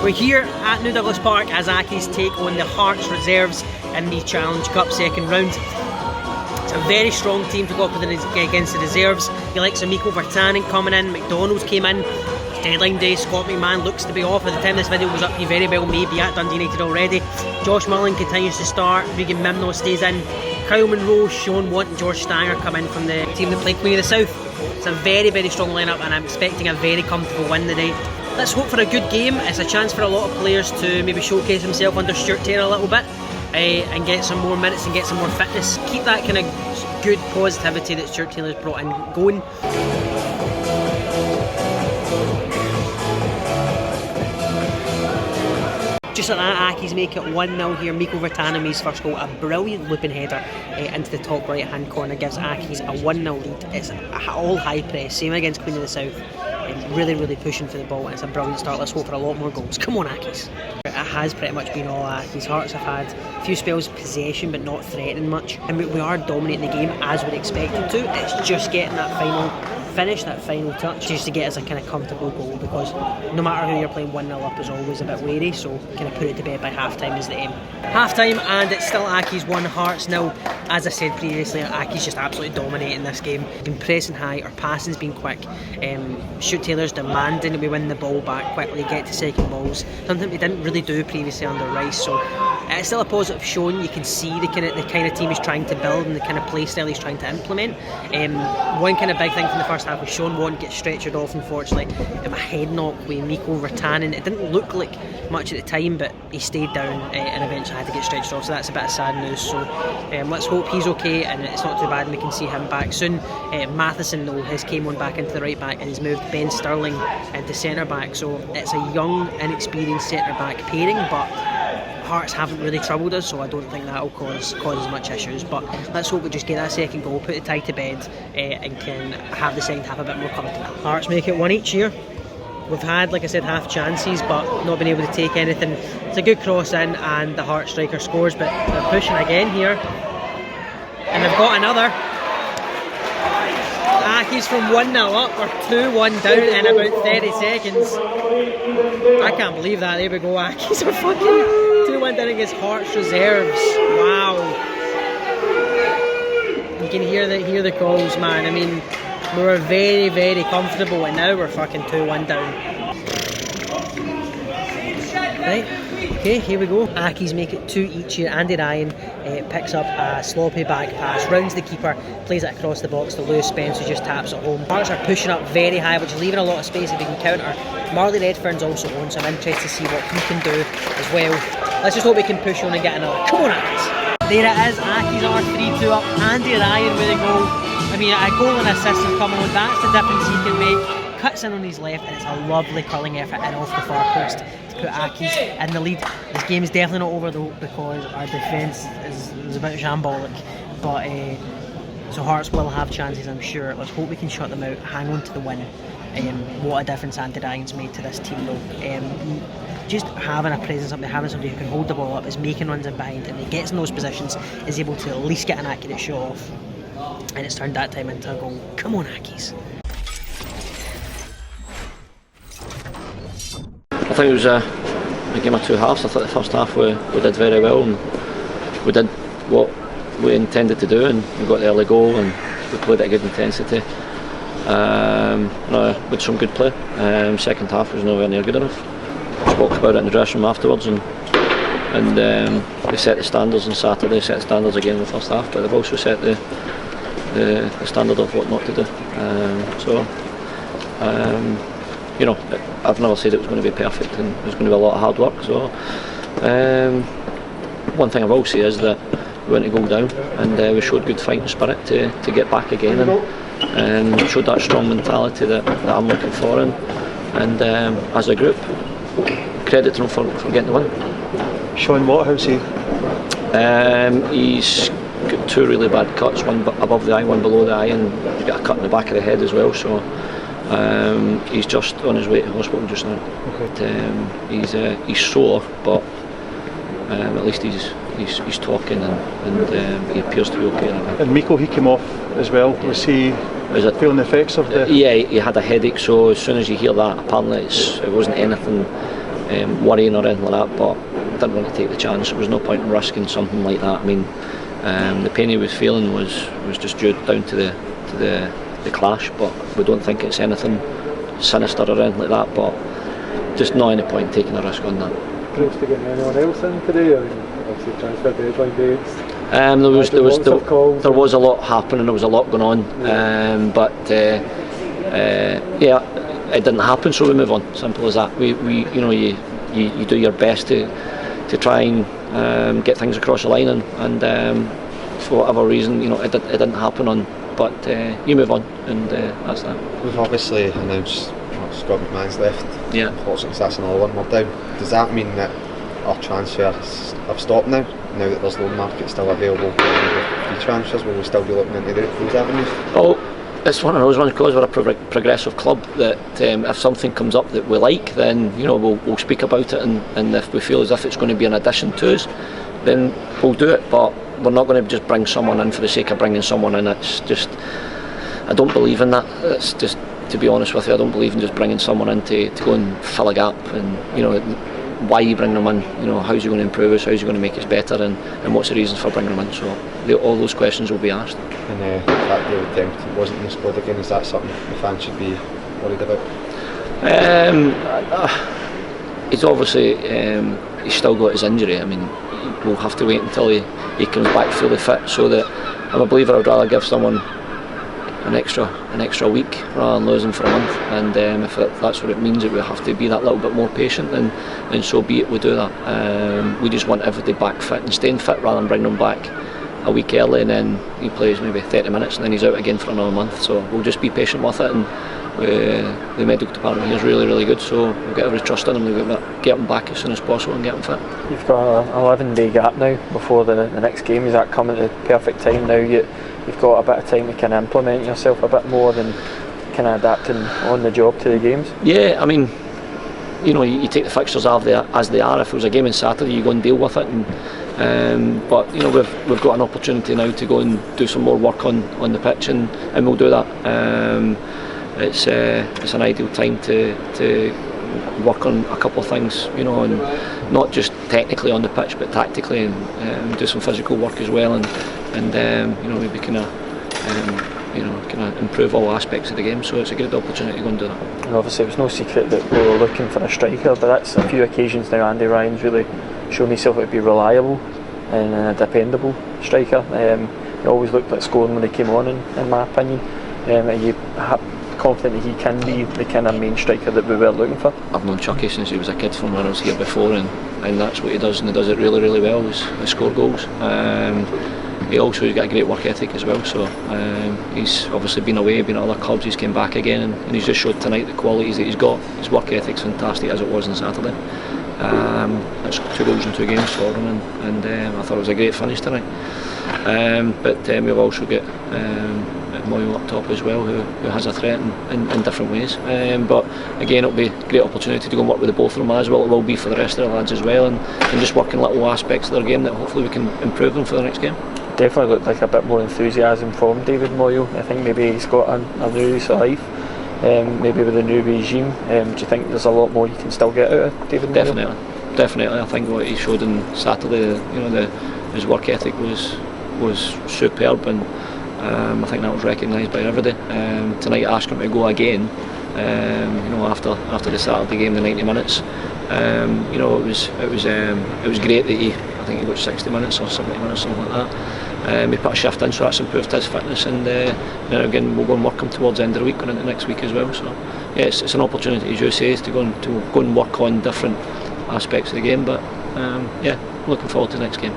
We're here at New Douglas Park as Accies take on the Hearts reserves in the Challenge Cup second round. It's a very strong team to go up against the reserves. The likes of Miko Vertanen coming in, McDonald's came in. Deadline day, Scott McMahon looks to be off. By the time this video goes up, he very well may be at Dundee United already. Josh Mullen continues to start, Regan Mimno stays in. Kyle Monroe, Sean Watt and George Stanger come in from the team that played Queen of the South. It's a very, very strong lineup and I'm expecting a very comfortable win today. Let's hope for a good game. It's a chance for a lot of players to maybe showcase himself under Stuart Taylor a little bit and get some more minutes and get some more fitness. Keep that kind of good positivity that Stuart Taylor's brought in going. Just like that, Accies make it 1-0 here. Miko Vertanen makes his first goal. A brilliant looping header into the top right hand corner gives Accies a 1-0 lead. It's all high press, same against Queen of the South. Really, really pushing for the ball, and it's a brilliant start. Let's hope for a lot more goals. Come on, Accies. It has pretty much been all Accies. Hearts have had a few spells of possession but not threatening much, and we are dominating the game as we're expected to. It's just getting that final finish, that final touch, just to get us a kind of comfortable goal, because no matter who you're playing, 1-0 up is always a bit wary, so kind of put it to bed by half time is the aim. Half time, and it's still Accies 1, Hearts 0. As I said previously, Accies just absolutely dominating this game. Been pressing high, our passing's been quick. Stuart Taylor's demanding that we win the ball back quickly, get to second balls, something we didn't really do previously under Rice. So it's still a positive showing. You can see the kind of team he's trying to build and the kind of play style he's trying to implement. One kind of big thing from the first half was Sean Watt gets stretchered off, unfortunately. A head knock with Miko Vertanen. It didn't look like much at the time, but he stayed down and eventually had to get stretched off, so that's a bit of sad news. So let's hope he's okay and it's not too bad and we can see him back soon. Matheson though has came on back into the right back and he's moved Ben Sterling into centre back, so it's a young, inexperienced centre back pairing, but Hearts haven't really troubled us, so I don't think that'll cause as much issues. But let's hope we just get that second goal, put the tie to bed, and can have the second half a bit more comfortable. Hearts make it 1 each here. We've had, like I said, half chances but not been able to take anything. It's a good cross in and the Hearts striker scores, but they're pushing again here and they've got another. Accies from 1-0 up, or 2-1 down in about 30 seconds. I can't believe that. There we go, Accies are fucking 2-1 down against Hearts reserves. Wow. You can hear the calls, man. I mean, we were very, very comfortable and now we're fucking 2-1 down. Right, okay, here we go. Accies make it 2 each here. Andy Ryan picks up a sloppy back pass, rounds the keeper, plays it across the box to Lewis Spence, who just taps it home. Hearts are pushing up very high, which is leaving a lot of space if we can counter. Marley Redfern's also on, so I'm interested to see what he can do as well. Let's just hope we can push on and get another. Come on, Accies. There it is, Accies are 3-2 up. Andy Ryan with a goal. I mean, a goal and assist have come on, that's the difference he can make. Cuts in on his left and it's a lovely curling effort in off the far post to put Accies in the lead. This game is definitely not over though, because our defence is a bit shambolic, but so Hearts will have chances, I'm sure. Let's hope we can shut them out, hang on to the win. What a difference Andy Ryan's made to this team though. Just having a presence up there, having somebody who can hold the ball up, is making runs in behind, and he gets in those positions, is able to at least get an accurate shot off, and it's turned that time into a goal. Come on, Accies. I think it was a game of two halves. I thought the first half we did very well and we did what we intended to do, and we got the early goal and we played at a good intensity. With some good play. Second half was nowhere near good enough. I spoke about it in the dressing room afterwards, and they set the standards on Saturday, set the standards again in the first half, but they've also set the standard of what not to do. You know, I've never said it was going to be perfect and there's going to be a lot of hard work. So one thing I will say is that we went to go down and we showed good fighting spirit to get back again, and showed that strong mentality that I'm looking for, and as a group, credit to him for getting the win. Sean Watt, how's he? He's got 2 really bad cuts, one above the eye, one below the eye, and he's got a cut in the back of the head as well. So he's just on his way to hospital just now. Okay. He's sore, but at least he's talking and he appears to be okay right now. And Miko, he came off as well. Was he feeling the effects of the? Yeah, he had a headache. So as soon as you hear that, apparently it wasn't anything worrying or anything like that, but I didn't want to take the chance. There was no point in risking something like that. I mean, the pain he was feeling was just due down to the clash, but we don't think it's anything sinister or anything like that, but just not any point taking a risk on that. Close to getting anyone else in today? I mean, obviously transfer deadline dates. There was a lot happening. There was a lot going on, but yeah, it didn't happen, so we move on. Simple as that. We you know, you do your best to try and get things across the line, and for whatever reason, you know, it didn't happen but you move on, and that's that. We've obviously announced Scott McMahon's left. Yeah. Unfortunately, that's another one we're down. Does that mean that our transfers have stopped now that there's loan market still available for free transfers? Will we still be looking into those avenues? Oh, it's one of those ones, because we're a progressive club, that if something comes up that we like, then, you know, we'll speak about it, and if we feel as if it's going to be an addition to us, then we'll do it. But we're not going to just bring someone in for the sake of bringing someone in. It's just, I don't believe in that. It's just, to be honest with you, I don't believe in just bringing someone in to go and fill a gap. And, you know, why you bring them in, you know, how's he going to improve us, how's he going to make us better, and what's the reasons for bringing them in. So all those questions will be asked. And the fact David Templeton wasn't in the squad again, is that something the fans should be worried about? He's obviously he's still got his injury. I mean, we'll have to wait until he comes back fully fit. So that, I'm a believer, I'd rather give someone an extra week rather than losing for a month. And if that's what it means, that we have to be that little bit more patient, then so be it. We do that. We just want everybody back fit and staying fit, rather than bringing them back a week early and then he plays maybe 30 minutes and then he's out again for another month. So we'll just be patient with it, and the medical department here is really, really good, so we'll get every trust in him. We'll get him back as soon as possible and get him fit. You've got an 11-day gap now before the next game. Is that coming at the perfect time now? You've got a bit of time to kind of implement yourself a bit more than kind of adapting on the job to the games? Yeah, I mean, you know, you take the fixtures as they are. If there was a game on Saturday, you go and deal with it. But you know, we've got an opportunity now to go and do some more work on the pitch, and we'll do that. It's an ideal time to work on a couple of things, you know, and not just technically on the pitch, but tactically, and do some physical work as well, and you know, maybe kind of improve all aspects of the game. So it's a good opportunity to go and do that. And obviously, it was no secret that we were looking for a striker, but that's a few occasions now Andy Ryan's really shown himself to be reliable and a dependable striker. He always looked like scoring when he came on, in my opinion. Are you confident that he can be the kind of main striker that we were looking for? I've known Chucky since he was a kid, from when I was here before, and that's what he does, and he does it really, really well, is score goals. He also has got a great work ethic as well, so he's obviously been away, been at other clubs, he's came back again, and he's just showed tonight the qualities that he's got. His work ethic's fantastic, as it was on Saturday. That's 2 goals in 2 games for him, and I thought it was a great finish tonight. But we've also got Moyo up top as well, who has a threat in different ways. But again, it'll be a great opportunity to go and work with the both of them, as well it will be for the rest of the lads as well, and just working little aspects of their game that hopefully we can improve them for the next game. Definitely looked like a bit more enthusiasm from David Moyo. I think maybe he's got a new lease of life, maybe with the new regime. Do you think there's a lot more you can still get out of David Moyo? Definitely. I think what he showed on Saturday, you know, his work ethic was superb, and I think that was recognised by everybody. Tonight, I asked him to go again. You know, after the Saturday game, the 90 minutes. You know, it was great that I think he got 60 minutes or 70 minutes, something like that. He put a shift in, so that's improved his fitness, and again, we'll go and work him towards the end of the week, going into next week as well. So yeah, it's an opportunity, as you say, to go and work on different aspects of the game. But yeah, looking forward to the next game.